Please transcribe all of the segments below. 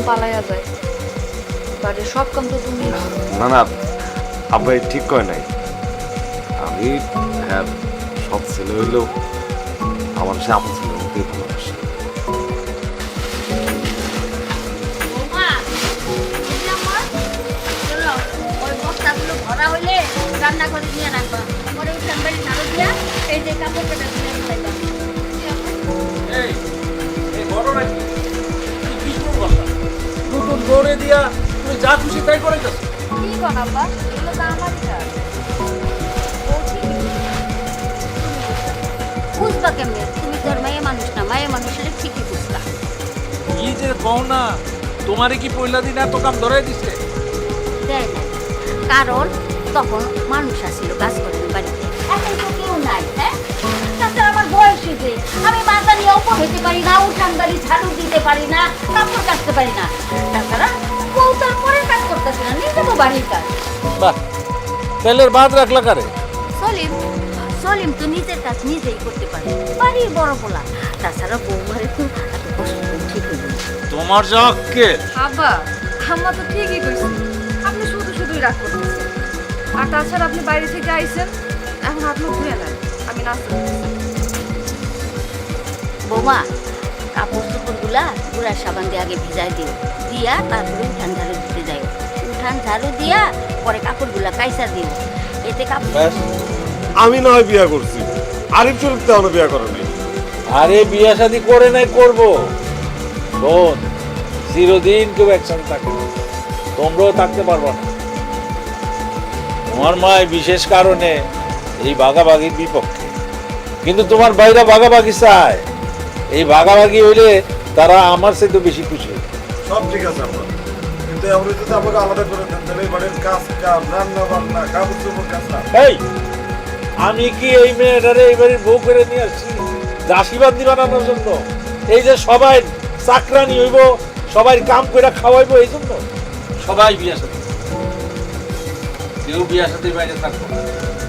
পালাইয়া যায়, বাড়ির সব কাম তো তুমি। না না, আব্বাই ঠিক কয় নাই। আমি হ্যাঁ সব ছেলে হইলেও আমার সে আপন ছেলের মধ্যেই ভালোবাসে। ভরা হইলে রান্না করে নিয়ে রাখবা, পরে উঠান বাড়ি ঝাড়ু দিয়া এই যে কাপড় কাটা দিয়ে ফেলাইবা। নতুন দৌড়ে দিয়া তুমি যা খুশি তাই করে যাচ্ছ। কি কন আব্বা, এগুলো তো আমারই কাজ। বুঝবা কেমনে? তুমি তোর মায়ের মানুষ না, মায়ের মানুষের ঠিকই বুঝবা। কি যে কও না, তোমারে কি পয়লা দিন এত কাম ধরাই দিছে? দেয় না, কারণ তখন মানুষ আসছিল কাজ করেন বাড়িতে, এখন তো কেউ নাই। হ্যাঁ, তাছাড়া আমার বয়স হয়েছে, আমি মাথা নিয়ে উপর হইতে পারি না, উঠান বাড়ি ঝাড়ু দিতে পারি না, কাপড় কাটতে পারি না। তাছাড়া বউ তার পরের কাজ করতেছে না, নিজে তো বাড়ির কাজ। বাহ, তেলের বাদ রাখলা কারে? সলিম সলিম তো নিজের কাজ নিজেই করতে পারে, বাড়ির বড় পোলা। তাছাড়া বৌমারে তো এত কষ্ট করে ঠিক হইল না। তোমার যা আক্কেল। আব্বা, আম্মা তো ঠিকই কইছে, আপনি শুধু শুধুই রাগ করতেছেন। আর তাছাড়া আপনি বাইরে থেকে আইছেন, এখন হাত মুখ ধুয়ে নেন, আমি নাস্তা করতেছি। বৌমা, কাপড় চোপড়গুলা গুড়া সাবান দিয়ে আগে ভিজাই দিও, দিয়া তারপরে উঠান ঝাড়ু দিতে যাই। উঠান ঝাড়ু দিয়া পরে কাপড়গুলা কাইসা দিও, এতে কাপড়। আমি না হয় বিয়া করছি, আরিফ শরীফ তেমন বিয়া করেনি। আরে বিয়া শাদী করে নাই, করবো। শোন, চিরদিন কেউ একসাথে থাকে না, তোমরাও থাকতে পারবো না। তোমার মায় বিশেষ কারণে এই ভাগাভাগির বিপক্ষে, কিন্তু তোমার বাইরা ভাগাভাগি চায়। এই ভাগাভাগি হইলে তারা আমার চাইতে বেশি খুশি হবে। সব ঠিক আছে আপনার, কিন্তু এমন যদি আমাকে আলাদা করে দেন তাহলে এই বাড়ির কাজ কাম, রান্না বান্না, কাপড় চোপড় কাঁচা। এই, আমি কি এই মেয়েটারে এই বাড়ির বউ করে নিয়ে আসছি দাসীবান্দি বানানোর জন্য? এই যে সবাই চাকরানি হইব, সবাই কাম করে খাওয়াইবো, এই জন্য সবাই বিয়া সাথে, কেউ বিয়া সাথে বাইরে থাকবো না।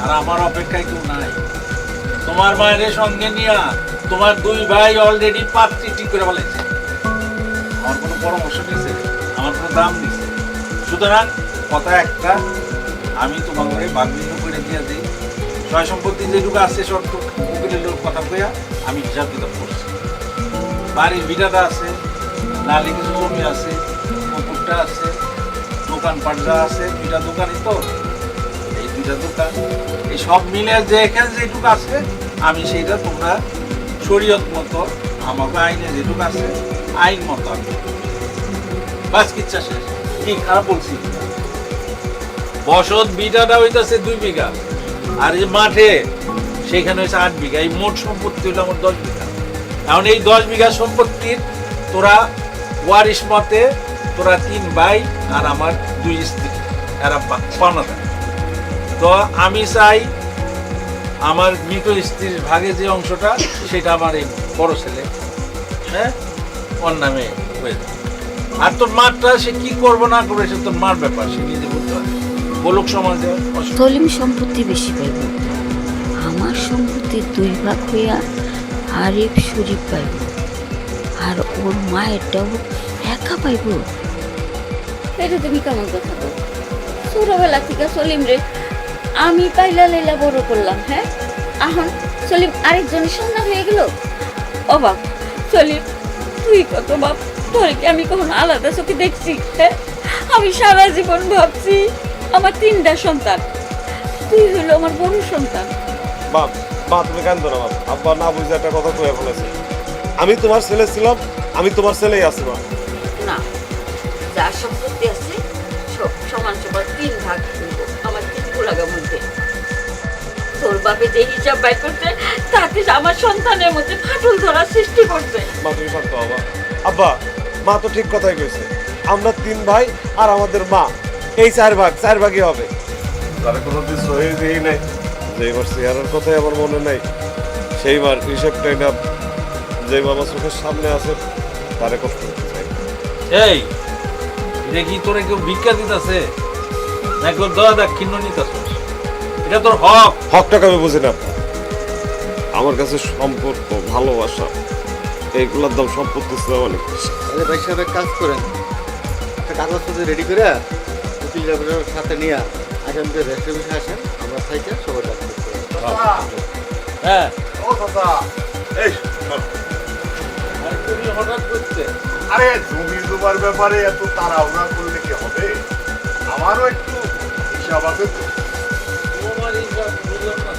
আর আমার অপেক্ষায় কেউ নাই। তোমার মায়ের সঙ্গে নিয়া তোমার দুই ভাই অলরেডি পাত্রী ঠিক করে ফেলেছে। আমার কোনো পরামর্শ নিয়েছে, আমার কোনো দাম দিচ্ছে। সুতরাং কথা একটা, আমি তোমার ঘরে বাগবিন্দ করে দিয়ে দিই, সয় সম্পত্তি যেটুকু আছে শর্ত উকিলের লোক কথা কইয়া আমি হিসাব কিতাব করছি। বাড়ির ভিটাটা আছে, নালে কিছু জমি আছে, পুকুরটা আছে, দোকান পাটটা আছে, দুইটা দোকানই তো, এই দুইটা দোকান, এই সব মিলে যে এখানে যেটুকু আছে আমি সেইটা তোমরা শরীয়ত মতো আমাকে আইনে যেটুকু আছে আইন মতো আমি বাস কিচ্ছা শেষ। কি খারাপ বলছি? বসত বিটাটা হইতাছে 2 বিঘা, আর এই মাঠে সেখানে হয়েছে 8 বিঘা। এই মোট সম্পত্তি হলো আমার 10 বিঘা। এখন এই 10 বিঘা সম্পত্তির তোরা ওয়ারিশ মতে তোরা 3 ভাই আর আমার 2 স্ত্রী, এরা পাওনা থাকে। তো আমি চাই আমার মৃত স্ত্রীর ভাগে যে অংশটা সেটা আমার এই বড় ছেলে, হ্যাঁ, ওর নামে হয়ে যাবে। আর তোর মারটা সে কি করবো না করবে সে তোর মার ব্যাপার, সে নিজে বলতে পারে। বলুক সমাজে সলিম সম্পত্তি বেশি পাইব, আমার সম্পত্তি 2 ভাগ হইয়া আরিফ শরীফ পাইব, আর ওর মায়েরটাও একা পাইব। এটা তুমি কেমন কথা বল? ছোটবেলা থেকে সলিম রে আমি পাইলা লাইলা বড় করলাম। হ্যাঁ, এখন সলিম আরেকজনের সন্তান হয়ে গেল। অবাক সলিম, তুই কত বাপ, তোর কি আমি কখনো আলাদা চোখে দেখছি? হ্যাঁ, আমি সারা জীবন ভাবছি আমার 3টা সন্তান, তুই হলো আমার বড় সন্তান। বাপ, মা তুমি কান্দো না বাপ, আব্বা না বুঝে একটা কথা কয়ে ফেলেছে। আমি তোমার ছেলে ছিলাম, আমি তোমার ছেলেই আছি মা। না, যার সম্পত্তি আছে সব সমান সমান 3 ভাগ হইব আমার 3 গোলাগা মধ্যে। তোর বাপে যে হিসাব বাই করতে, তাতে আমার সন্তানের মধ্যে ফাটল ধরার সৃষ্টি করছে। মা তুমি শান্ত বাবা। আব্বা, মা তো ঠিক কথাই কইছে, আমরা 3 ভাই আর আমাদের মা, এই 4 ভাগ, 4 ভাগই হবে। তারা কোনোদিন সহি দিই নাই, যেইবার চেহারার কথাই আমার মনে নাই, সেইবার হিসেবটাই না, যে বাবা চোখের সামনে আছে তারে কষ্ট করতে চাই। এই দেখি তোরে কেউ ভিক্ষা দিতেছে না কেউ দয়া দাক্ষিণ্য নিতেছে? এটা তোর হক। হকটাকে আমি বুঝি না। আমার কাছে সম্পর্ক, ভালোবাসা, এইগুলোর দাম সম্পত্তি ছিল অনেক বেশি। আরে ভাই সাহেব কাজ করেন, একটা কাগজপত্র রেডি করে উকিল সাহেবের সাথে নিয়ে আগামীতে রেস্ট অফিসে আসেন, আমরা থাইকে সবার কাছে হ্যাঁ ও চাচা এই শোন। আর তুমি হঠাৎ করতে আরে জমি জমার ব্যাপারে এত তাড়াহুড়া করলে কি হবে? আমারও একটু হিসাব আছে তো। তোমার এই সব বুঝলাম না।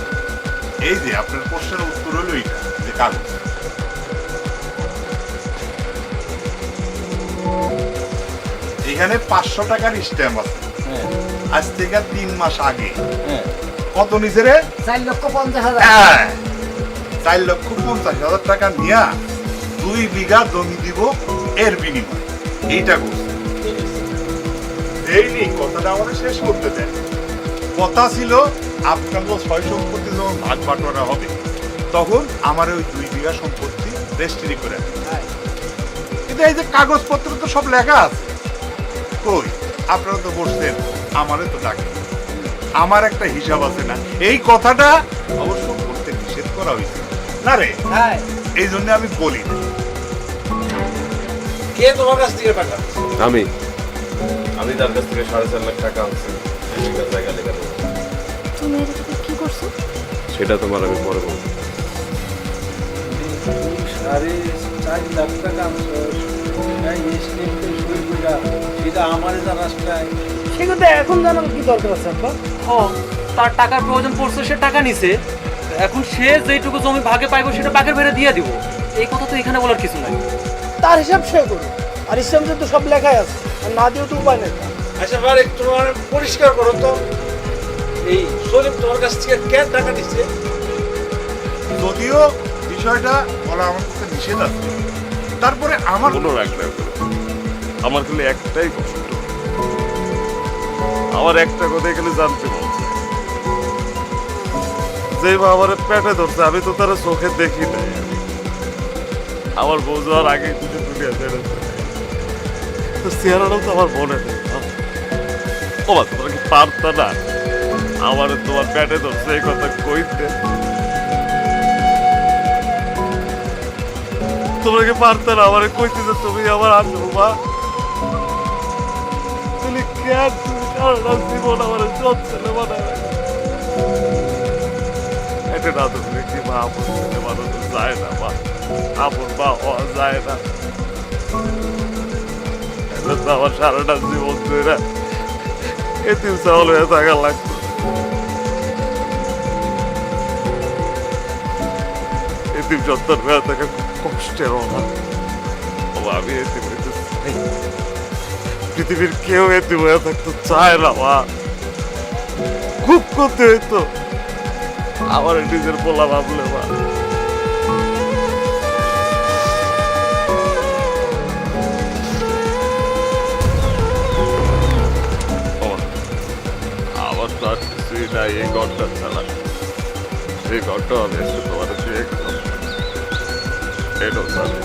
এই যে আপনার প্রশ্নের উত্তর হলো এইটা যে কাগজ। এখানে 500 টাকার স্ট্যাম্প আছে। হ্যাঁ আজ থেকে 3 মাস আগে হ্যাঁ কত নিচে রে? 4,50,000। হ্যাঁ, 4,50,000 টাকা নিয়া 2 বিঘা জমি দিব এর বিনিময়ে। এইটা করছে। এইনি কথাটা আমাদের শেষ করতে দেন। কথা ছিল আপনার 6 সম্পত্তি যখন ভাগ বাটোয়ারা হবে তখন আমার ওই 2 বিঘা সম্পত্তি রেজিস্ট্রি করে দেন। কিন্তু এই যে কাগজপত্র তো সব লেখা আছে, কই আপনারা তো বসছেন, আমারে তো ডাকে। আমার একটা হিসাব আছে না, এই কথাটা অবশ্য বলতে নিষেধ করা হয়েছে না রে, এই জন্য আমি বলি না। কে তোমার কাছ থেকে টাকা দিচ্ছে? আমি তার কাছ থেকে 4.5 লাখ টাকা আনছি এই বিঘা জায়গা লেখা দেবো। তুমি এটা থেকে কি করছো? সেটা তোমার আমি পরে বলবো। তুমি 4.5 লাখ টাকা আনছো, এই স্টেপে সই কইরা সেটা আমারে জানাস নাই। সে কথা এখন জানার কি দরকার আছে আব্বা? তার টাকার প্রয়োজন পড়ছে, সে টাকা নিছে, এখন সে যেটুকু জমি ভাগে পাইবো সেটা বাগের বেড়ে দিয়ে দিব। এই কথা তো এখানে বলার কিছু নাই। তার হিসাব সে করুন, আর হিসাবে তো সব লেখাই আছে, আর না দিয়েও তো উপায় নেই। আচ্ছা ভাই তোমার পরিষ্কার করো তো, এই সলিম তোমার কাছ থেকে কেন টাকা দিচ্ছে? যদিও বিষয়টা বলা আমার কাছে নিষেধ আছে, তারপরে আমার কোনো রাগ না করো। আমার খালি একটাই কষ্ট, আমার একটা কথা এখানে জানতে বলছে, যে মা আমার পেটে ধরছে আমি তো তারা চোখে দেখি নাই। আমার বউ যাওয়ার আগে কিছু দুনিয়া ছেড়েছে, তো চেহারাটাও তো আমার মনে নেই। ও মা, তোমরা কি পারতা না আমার তোমার পেটে ধরছে এই কথা কইতে? তোমরা কি পারতা না আমার কইতে যে তুমি আমার আসো মা? তুমি কেন তুমি সারা জীবন আমার সব ছেলে বানায় এটা না? তুমি কি মা আপন ছেলে বানানো যায় না? মা আপন মা হওয়া যায় না? এটা তো আমার সারাটা জীবন ধরে এতিম চাউল হয়ে থাকা লাগতো। এতিম সন্তান হয়ে থাকা খুব কষ্টের অভাব। আমি এতিম হইতে চাই, পৃথিবীর কেউ এতিম হয়ে থাকতে চায় না মা। খুব করতে হইতো আমার নিজের পোলা ভাবলে মা। আমার তো আর কিছুই নাই এই ঘরটা ছাড়া। এই ঘরটা আমি এসে তোমার দিয়ে গেলাম, এটাও ছাড়ে।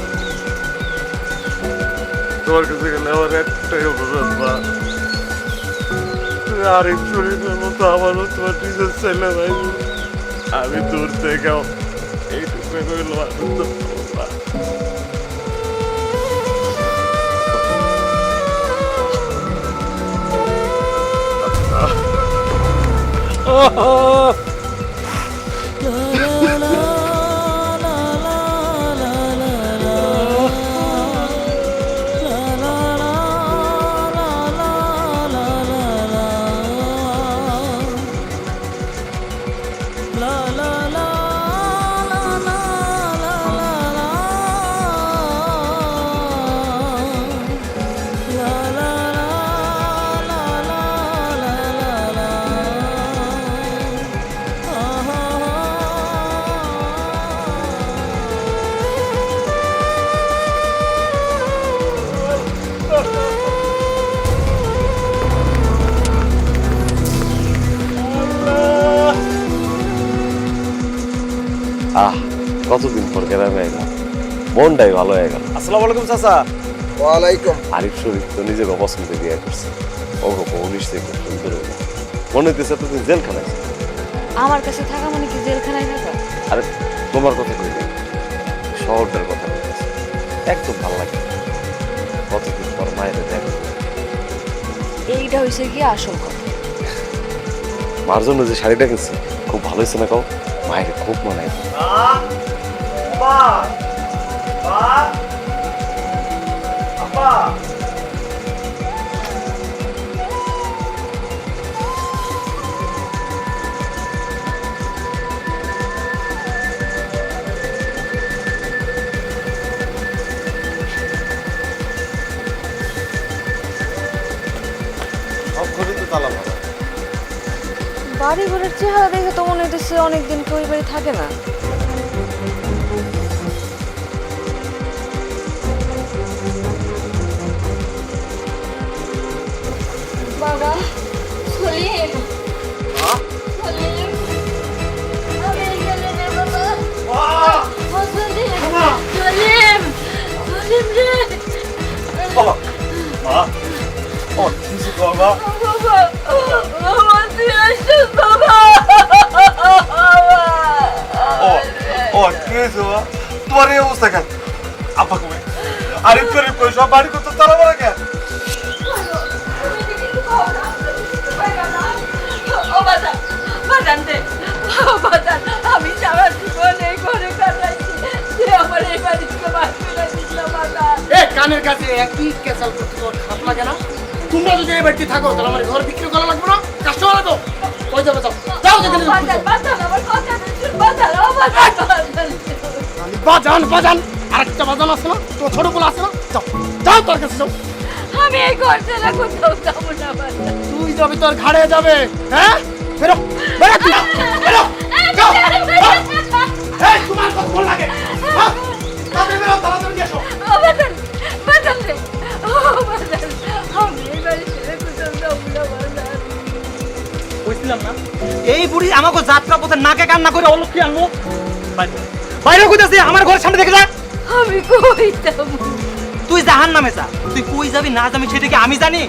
তোমার কাছে গেলে আমার একটাই অনুরোধ মা, আরেক শরীরের মতো আমারও তোমার নিজের ছেলে ভাই। আমি দূর থেকেও এইটুকু কইল কতদিন পর গ্রামে এলাম, মনটাই ভালো হয়ে গেল। আসসালামু আলাইকুম চাচা। ওয়ালাইকুম। আরিফ শরীফ তো নিজেকে পছন্দ বিয়ে করছে। ওগো পুলিশ থেকে সুন্দর হলো, মনে হইতেছে এতদিন জেলখানায়। আমার কাছে থাকা মানে কি জেলখানায় থাকা? আরে তোমার কথা কইলে শহরটার কথা বলতেছে, একদম ভালো লাগে। কতদিন পর মায়ের দেখা, এইটা হয়েছে গিয়ে আসল কথা। মার জন্য যে শাড়িটা কিনছি খুব ভালো হয়েছে না কও? মায়ের খুব মনে হয়। সব ঘরে তো তালা মারা। বাড়ি ঘরের চেহারা দেখে তো মনে হইতেছে অনেকদিন কেউ এই বাড়ি থাকে না। বাবা সলিম সলিম আমি গেলে রে বাবা ও সলিম সলিম সলিম রে মা ও কিছু করবা? বাবা আমার তুই আসছিস বাবা ও কি হয়েছে মা? তোমার এই অবস্থা কেন? আপা কমে আরিফ করে কই সব বাড়ি করতে তারা মারা কেন? আমি সারা জীবন এই ঘরে কাটাইছি সে আমার এই বাড়িতে বাস করে দিল বাবা এ কানের কাছে একই কেসাল করতে তোর খারাপ লাগে না? তোমরা যদি এই বাড়িতে থাকো তাহলে আমার ঘর বিক্রি করা লাগবে না? কাস্টমার লাগো কই যাবে যাও যাও যেখানে আমার কথা শুন বাজার ও বাজার বাজান বাজান আরেকটা বাজান আছে না? তোমার ছোট গুলো আছে না? যাও যাও তোর কাছে যাও। আমি এই ঘর ছেড়ে কোথাও যাবো না বাজার তুই যাবি তোর ঘাড়ে যাবে, হ্যাঁ? বেরো বেরো তুই, বেরো যাও। এই তোমার কত ভালো লাগে, হ্যাঁ? তাড়াতাড়ি বেরো, তাড়াতাড়ি নিয়ে এসো। ও বাজার বাজার রে ও বাজার আমি এই বাড়ি ছেড়ে কোথাও যাবো না বাজার বুঝছিলাম না এই বুড়ি আমাকে যাত্রা পথে নাকে কান্না করে অলক্ষী আনলো বাইরে কইতাছি আমার ঘরের সামনে দেখে যা আমি কই যাবো তুই জাহান নামে যা তুই কই যাবি না যাবি সেটা কি আমি জানি